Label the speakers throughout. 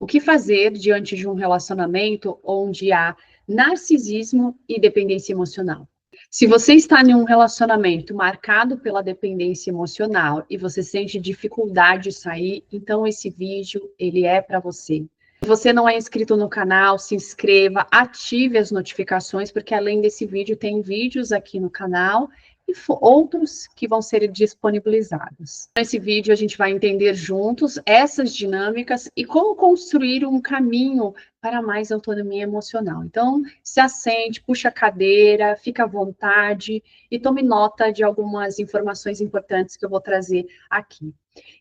Speaker 1: O que fazer diante de um relacionamento onde há narcisismo e dependência emocional? Se você está em um relacionamento marcado pela dependência emocional e você sente dificuldade de sair, então esse vídeo ele é para você. Se você não é inscrito no canal, se inscreva, ative as notificações, porque além desse vídeo, tem vídeos aqui no canal e outros que vão ser disponibilizados. Nesse vídeo, a gente vai entender juntos essas dinâmicas e como construir um caminho para mais autonomia emocional. Então, se assente, puxa a cadeira, fica à vontade e tome nota de algumas informações importantes que eu vou trazer aqui.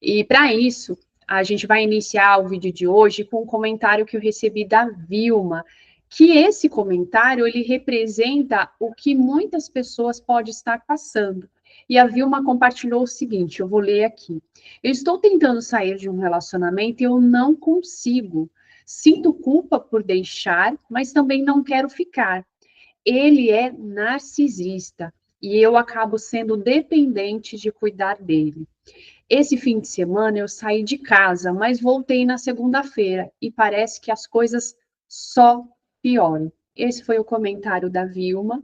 Speaker 1: E para isso, a gente vai iniciar o vídeo de hoje com um comentário que eu recebi da Vilma, que esse comentário, ele representa o que muitas pessoas podem estar passando. E a Vilma compartilhou o seguinte, eu vou ler aqui. Eu estou tentando sair de um relacionamento e eu não consigo. Sinto culpa por deixar, mas também não quero ficar. Ele é narcisista e eu acabo sendo dependente de cuidar dele. Esse fim de semana eu saí de casa, mas voltei na segunda-feira e parece que as coisas só pioram. Esse foi o comentário da Vilma,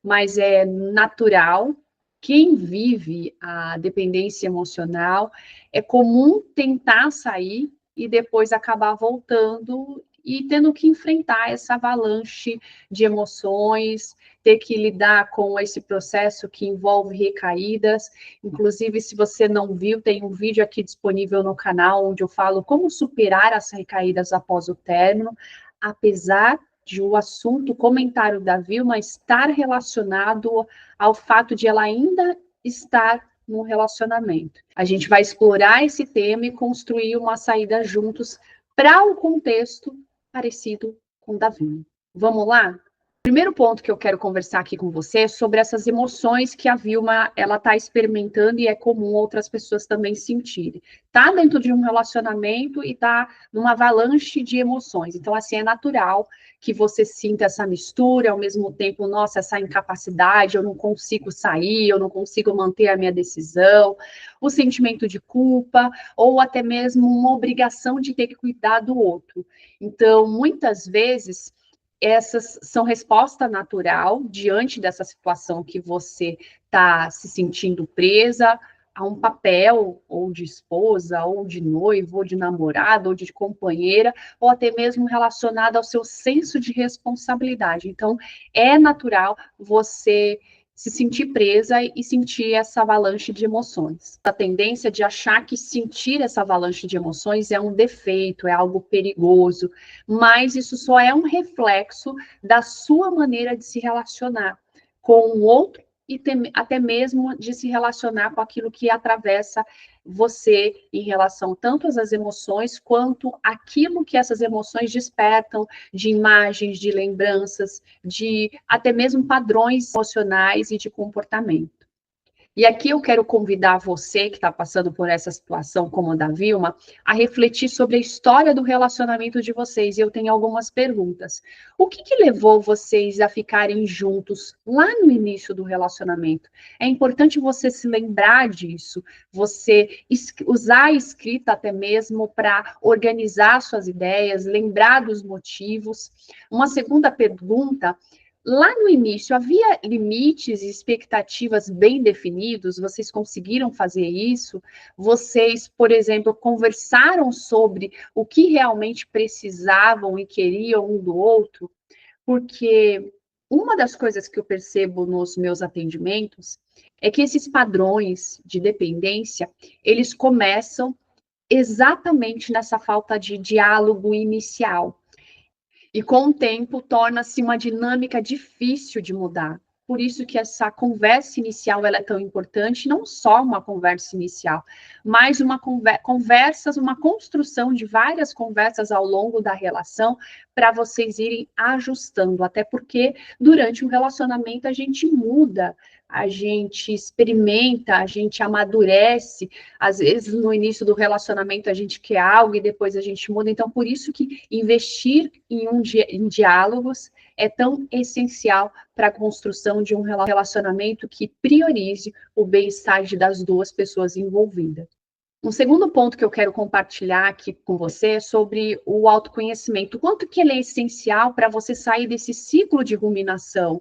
Speaker 1: mas é natural. Quem vive a dependência emocional, é comum tentar sair e depois acabar voltando e tendo que enfrentar essa avalanche de emoções, ter que lidar com esse processo que envolve recaídas. Inclusive, se você não viu, tem um vídeo aqui disponível no canal onde eu falo como superar as recaídas após o término, apesar de o assunto, o comentário da Vilma estar relacionado ao fato de ela ainda estar no relacionamento. A gente vai explorar esse tema e construir uma saída juntos para um contexto parecido com o da Vilma. Vamos lá? Primeiro ponto que eu quero conversar aqui com você é sobre essas emoções que a Vilma ela está experimentando e é comum outras pessoas também sentirem. Tá dentro de um relacionamento e tá numa avalanche de emoções. Então, assim, é natural que você sinta essa mistura, ao mesmo tempo, nossa, essa incapacidade, eu não consigo sair, eu não consigo manter a minha decisão, o sentimento de culpa, ou até mesmo uma obrigação de ter que cuidar do outro. Então, muitas vezes essas são resposta natural diante dessa situação que você está se sentindo presa a um papel, ou de esposa, ou de noivo, ou de namorada, ou de companheira, ou até mesmo relacionada ao seu senso de responsabilidade. Então, é natural você se sentir presa e sentir essa avalanche de emoções. A tendência de achar que sentir essa avalanche de emoções é um defeito, é algo perigoso, mas isso só é um reflexo da sua maneira de se relacionar com o outro e até mesmo de se relacionar com aquilo que atravessa você em relação tanto às emoções quanto aquilo que essas emoções despertam de imagens, de lembranças, de até mesmo padrões emocionais e de comportamento. E aqui eu quero convidar você que está passando por essa situação, como a da Vilma, a refletir sobre a história do relacionamento de vocês. E eu tenho algumas perguntas. O que levou vocês a ficarem juntos lá no início do relacionamento? É importante você se lembrar disso, você usar a escrita até mesmo para organizar suas ideias, lembrar dos motivos. Uma segunda pergunta. Lá no início, havia limites e expectativas bem definidos? Vocês conseguiram fazer isso? Vocês, por exemplo, conversaram sobre o que realmente precisavam e queriam um do outro? Porque uma das coisas que eu percebo nos meus atendimentos é que esses padrões de dependência, eles começam exatamente nessa falta de diálogo inicial. E com o tempo torna-se uma dinâmica difícil de mudar. Por isso que essa conversa inicial ela é tão importante, não só uma conversa inicial, mas uma uma construção de várias conversas ao longo da relação para vocês irem ajustando, até porque durante um relacionamento a gente muda, a gente experimenta, a gente amadurece, às vezes no início do relacionamento a gente quer algo e depois a gente muda, então por isso que investir em diálogos é tão essencial para a construção de um relacionamento que priorize o bem-estar das duas pessoas envolvidas. Um segundo ponto que eu quero compartilhar aqui com você é sobre o autoconhecimento. O quanto que ele é essencial para você sair desse ciclo de ruminação.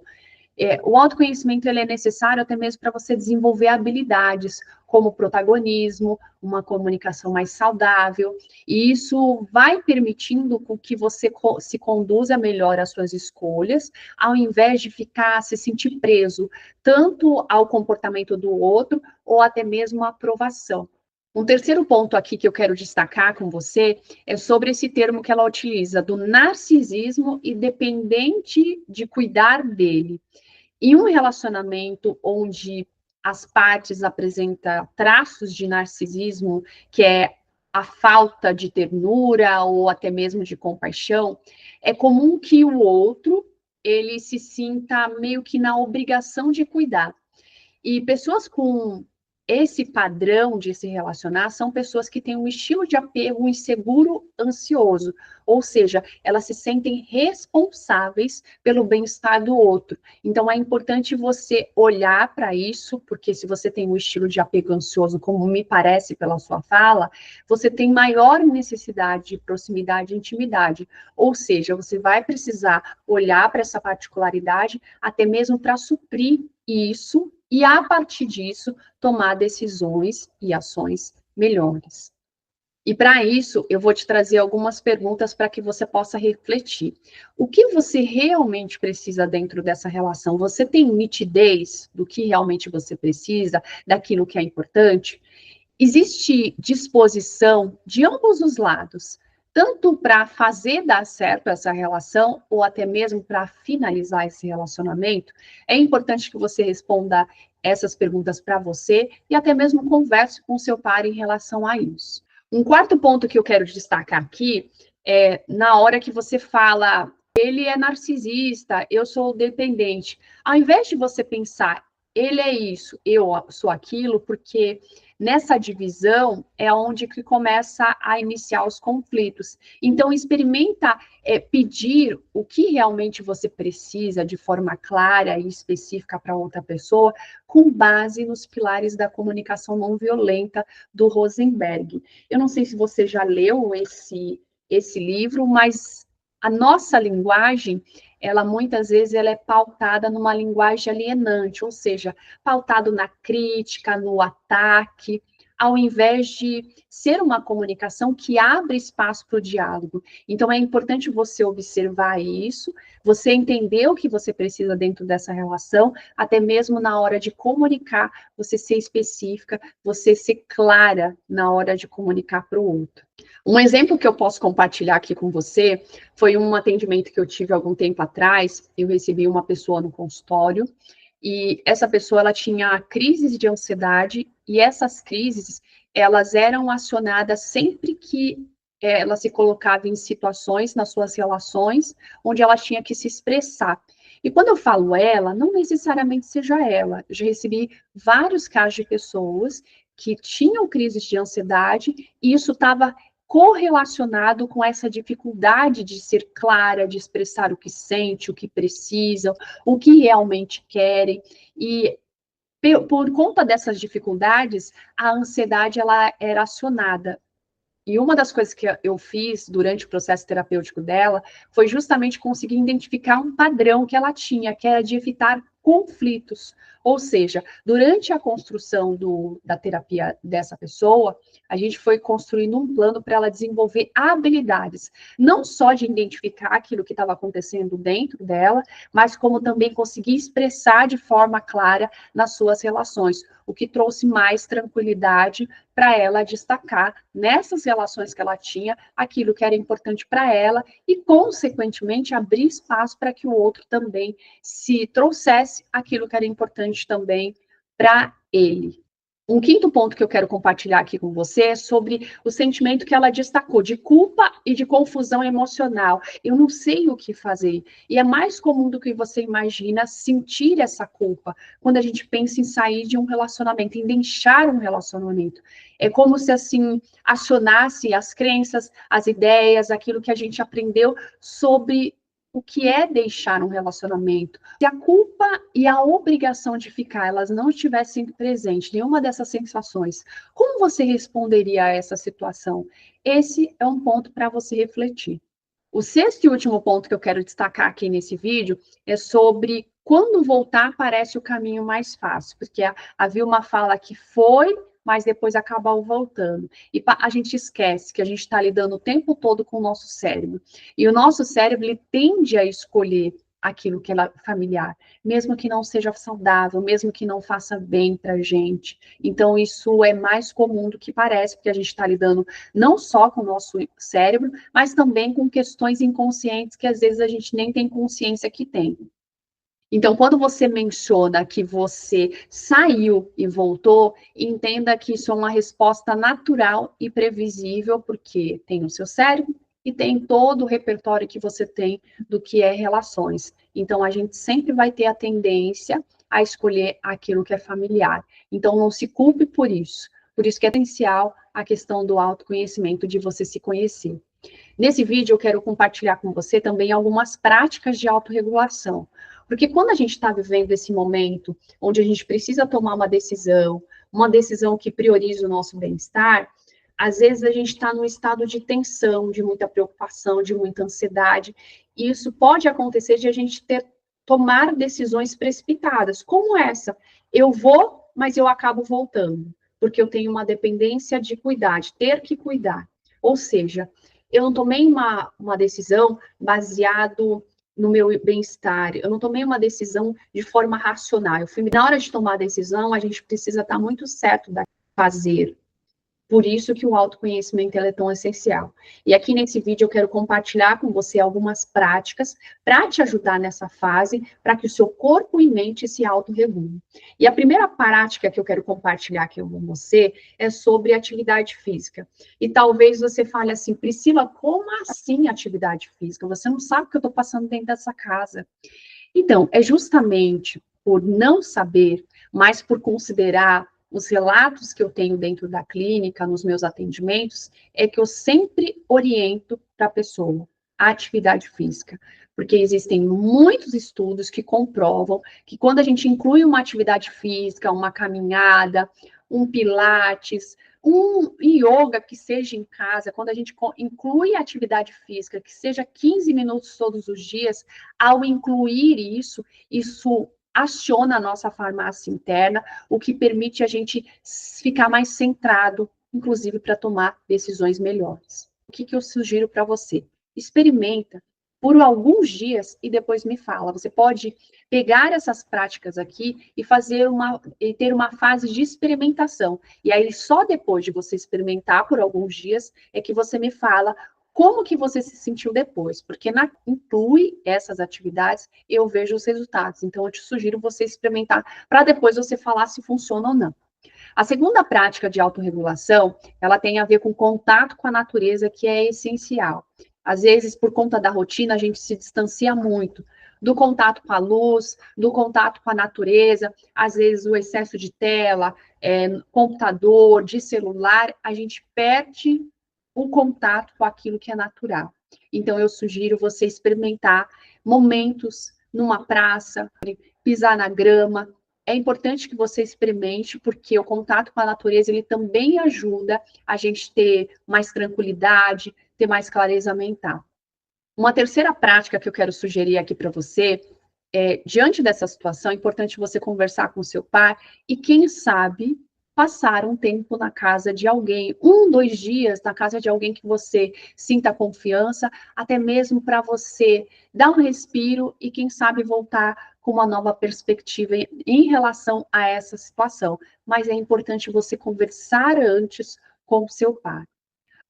Speaker 1: O autoconhecimento ele é necessário até mesmo para você desenvolver habilidades como protagonismo, uma comunicação mais saudável, e isso vai permitindo com que você se conduza melhor às suas escolhas, ao invés de ficar se sentir preso tanto ao comportamento do outro ou até mesmo à aprovação. Um terceiro ponto aqui que eu quero destacar com você é sobre esse termo que ela utiliza, do narcisismo e dependente de cuidar dele. Em um relacionamento onde as partes apresentam traços de narcisismo, que é a falta de ternura ou até mesmo de compaixão, é comum que o outro ele se sinta meio que na obrigação de cuidar. E pessoas com esse padrão de se relacionar são pessoas que têm um estilo de apego inseguro, ansioso, ou seja, elas se sentem responsáveis pelo bem-estar do outro. Então é importante você olhar para isso, porque se você tem um estilo de apego ansioso, como me parece pela sua fala, você tem maior necessidade de proximidade e intimidade. Ou seja, você vai precisar olhar para essa particularidade, até mesmo para suprir isso e, a partir disso, tomar decisões e ações melhores. E para isso, eu vou te trazer algumas perguntas para que você possa refletir. O que você realmente precisa dentro dessa relação? Você tem nitidez do que realmente você precisa, daquilo que é importante? Existe disposição de ambos os lados, tanto para fazer dar certo essa relação, ou até mesmo para finalizar esse relacionamento? É importante que você responda essas perguntas para você e até mesmo converse com seu par em relação a isso. Um quarto ponto que eu quero destacar aqui é na hora que você fala, ele é narcisista, eu sou dependente. Ao invés de você pensar, ele é isso, eu sou aquilo, porque nessa divisão é onde que começa a iniciar os conflitos. Então, experimenta pedir o que realmente você precisa de forma clara e específica para outra pessoa, com base nos pilares da comunicação não violenta do Rosenberg. Eu não sei se você já leu esse livro, mas a nossa linguagem, ela muitas vezes ela é pautada numa linguagem alienante, ou seja, pautado na crítica, no ataque, ao invés de ser uma comunicação que abre espaço para o diálogo. Então, é importante você observar isso, você entender o que você precisa dentro dessa relação, até mesmo na hora de comunicar, você ser específica, você ser clara na hora de comunicar para o outro. Um exemplo que eu posso compartilhar aqui com você foi um atendimento que eu tive algum tempo atrás. Eu recebi uma pessoa no consultório e essa pessoa ela tinha crises de ansiedade e essas crises elas eram acionadas sempre que ela se colocava em situações nas suas relações onde ela tinha que se expressar. E quando eu falo ela, não necessariamente seja ela. Eu já recebi vários casos de pessoas que tinham crises de ansiedade e isso estava correlacionado com essa dificuldade de ser clara, de expressar o que sente, o que precisam, o que realmente querem. E por conta dessas dificuldades, a ansiedade ela era acionada. E uma das coisas que eu fiz durante o processo terapêutico dela foi justamente conseguir identificar um padrão que ela tinha, que era de evitar conflitos. Ou seja, durante a construção da terapia dessa pessoa, a gente foi construindo um plano para ela desenvolver habilidades, não só de identificar aquilo que estava acontecendo dentro dela, mas como também conseguir expressar de forma clara nas suas relações, o que trouxe mais tranquilidade para ela destacar nessas relações que ela tinha aquilo que era importante para ela e, consequentemente, abrir espaço para que o outro também se trouxesse aquilo que era importante também para ele. Um quinto ponto que eu quero compartilhar aqui com você é sobre o sentimento que ela destacou, de culpa e de confusão emocional. Eu não sei o que fazer. E é mais comum do que você imagina sentir essa culpa quando a gente pensa em sair de um relacionamento, em deixar um relacionamento. É como se, assim, acionasse as crenças, as ideias, aquilo que a gente aprendeu sobre o que é deixar um relacionamento. Se a culpa e a obrigação de ficar, elas não estivessem presentes, nenhuma dessas sensações, como você responderia a essa situação? Esse é um ponto para você refletir. O sexto e último ponto que eu quero destacar aqui nesse vídeo é sobre quando voltar parece o caminho mais fácil, porque havia uma fala que foi, mas depois acabou voltando. E a gente esquece que a gente está lidando o tempo todo com o nosso cérebro. E o nosso cérebro, ele tende a escolher aquilo que é familiar, mesmo que não seja saudável, mesmo que não faça bem para a gente. Então, isso é mais comum do que parece, porque a gente está lidando não só com o nosso cérebro, mas também com questões inconscientes que às vezes a gente nem tem consciência que tem. Então, quando você menciona que você saiu e voltou, entenda que isso é uma resposta natural e previsível, porque tem o seu cérebro e tem todo o repertório que você tem do que é relações. Então, a gente sempre vai ter a tendência a escolher aquilo que é familiar. Então, não se culpe por isso. Por isso que é essencial a questão do autoconhecimento, de você se conhecer. Nesse vídeo, eu quero compartilhar com você também algumas práticas de autorregulação. Porque quando a gente está vivendo esse momento onde a gente precisa tomar uma decisão que prioriza o nosso bem-estar, às vezes a gente está num estado de tensão, de muita preocupação, de muita ansiedade, e isso pode acontecer de a gente tomar decisões precipitadas, como essa. Eu vou, mas eu acabo voltando, porque eu tenho uma dependência de cuidar, de ter que cuidar. Ou seja, eu não tomei uma decisão baseado no meu bem-estar, eu não tomei uma decisão de forma racional. Na hora de tomar a decisão, a gente precisa estar muito certo da fazer. Por isso que o autoconhecimento é tão essencial. E aqui nesse vídeo eu quero compartilhar com você algumas práticas para te ajudar nessa fase, para que o seu corpo e mente se autorregulem. E a primeira prática que eu quero compartilhar aqui com você é sobre atividade física. E talvez você fale assim, Priscila, como assim atividade física? Você não sabe o que eu estou passando dentro dessa casa. Então, é justamente por não saber, mas por considerar os relatos que eu tenho dentro da clínica, nos meus atendimentos, é que eu sempre oriento para a pessoa a atividade física. Porque existem muitos estudos que comprovam que quando a gente inclui uma atividade física, uma caminhada, um pilates, um yoga que seja em casa, quando a gente inclui a atividade física, que seja 15 minutos todos os dias, ao incluir isso, isso aciona a nossa farmácia interna, o que permite a gente ficar mais centrado, inclusive para tomar decisões melhores. O que eu sugiro para você? Experimenta por alguns dias e depois me fala. Você pode pegar essas práticas aqui e ter uma fase de experimentação. E aí, só depois de você experimentar por alguns dias, é que você me fala como que você se sentiu depois, porque inclui essas atividades, eu vejo os resultados. Então, eu te sugiro você experimentar, para depois você falar se funciona ou não. A segunda prática de autorregulação, ela tem a ver com contato com a natureza, que é essencial. Às vezes, por conta da rotina, a gente se distancia muito do contato com a luz, do contato com a natureza, às vezes o excesso de tela, computador, de celular, a gente perde o contato com aquilo que é natural. Então, eu sugiro você experimentar momentos numa praça, pisar na grama. É importante que você experimente, porque o contato com a natureza, ele também ajuda a gente ter mais tranquilidade, ter mais clareza mental. Uma terceira prática que eu quero sugerir aqui para você diante dessa situação, é importante você conversar com o seu pai e, quem sabe, passar um tempo na casa de alguém, 1, 2 dias na casa de alguém que você sinta confiança, até mesmo para você dar um respiro e, quem sabe, voltar com uma nova perspectiva em relação a essa situação. Mas é importante você conversar antes com o seu pai.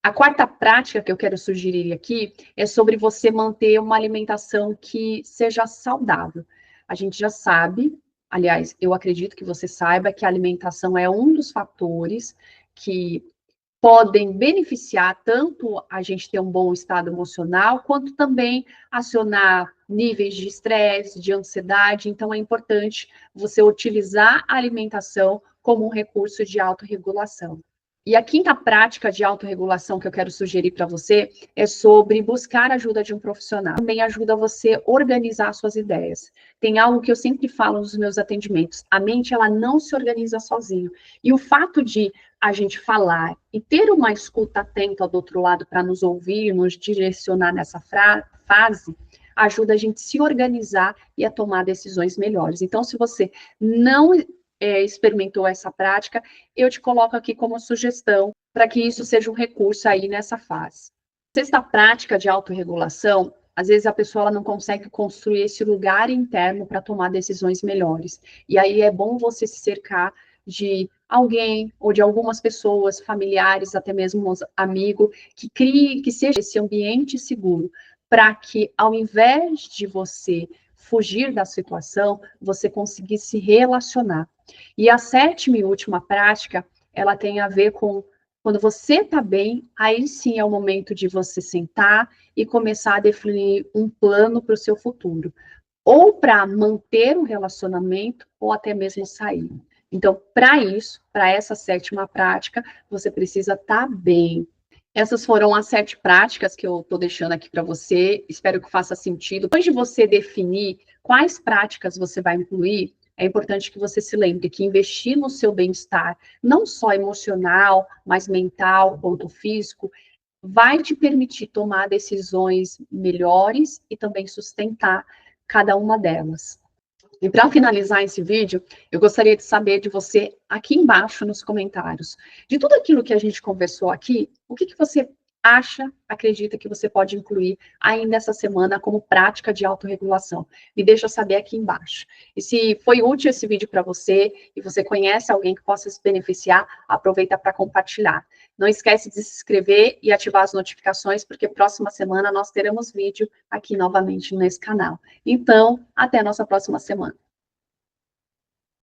Speaker 1: A quarta prática que eu quero sugerir aqui é sobre você manter uma alimentação que seja saudável. A gente já sabe, aliás, eu acredito que você saiba que a alimentação é um dos fatores que podem beneficiar tanto a gente ter um bom estado emocional, quanto também acionar níveis de estresse, de ansiedade. Então, é importante você utilizar a alimentação como um recurso de autorregulação. E a quinta prática de autorregulação que eu quero sugerir para você é sobre buscar a ajuda de um profissional. Também ajuda você a organizar suas ideias. Tem algo que eu sempre falo nos meus atendimentos: a mente ela não se organiza sozinha. E o fato de a gente falar e ter uma escuta atenta do outro lado para nos ouvir, nos direcionar nessa fase, ajuda a gente se organizar e a tomar decisões melhores. Então, se você não experimentou essa prática, eu te coloco aqui como sugestão para que isso seja um recurso aí nessa fase. Sexta prática de autorregulação, às vezes a pessoa ela não consegue construir esse lugar interno para tomar decisões melhores. E aí é bom você se cercar de alguém ou de algumas pessoas, familiares, até mesmo amigos, que crie, que seja esse ambiente seguro, para que ao invés de você fugir da situação, você conseguir se relacionar. E a sétima e última prática, ela tem a ver com quando você está bem, aí sim é o momento de você sentar e começar a definir um plano para o seu futuro. Ou para manter um relacionamento, ou até mesmo sair. Então, para isso, para essa sétima prática, você precisa estar bem. Essas foram as 7 práticas que eu estou deixando aqui para você. Espero que faça sentido. Depois de você definir quais práticas você vai incluir, é importante que você se lembre que investir no seu bem-estar, não só emocional, mas mental, quanto físico, vai te permitir tomar decisões melhores e também sustentar cada uma delas. E para finalizar esse vídeo, eu gostaria de saber de você aqui embaixo nos comentários, de tudo aquilo que a gente conversou aqui, o que você acha, acredita que você pode incluir ainda essa semana como prática de autorregulação? Me deixa saber aqui embaixo. E se foi útil esse vídeo para você e você conhece alguém que possa se beneficiar, aproveita para compartilhar. Não esquece de se inscrever e ativar as notificações, porque próxima semana nós teremos vídeo aqui novamente nesse canal. Então, até a nossa próxima semana.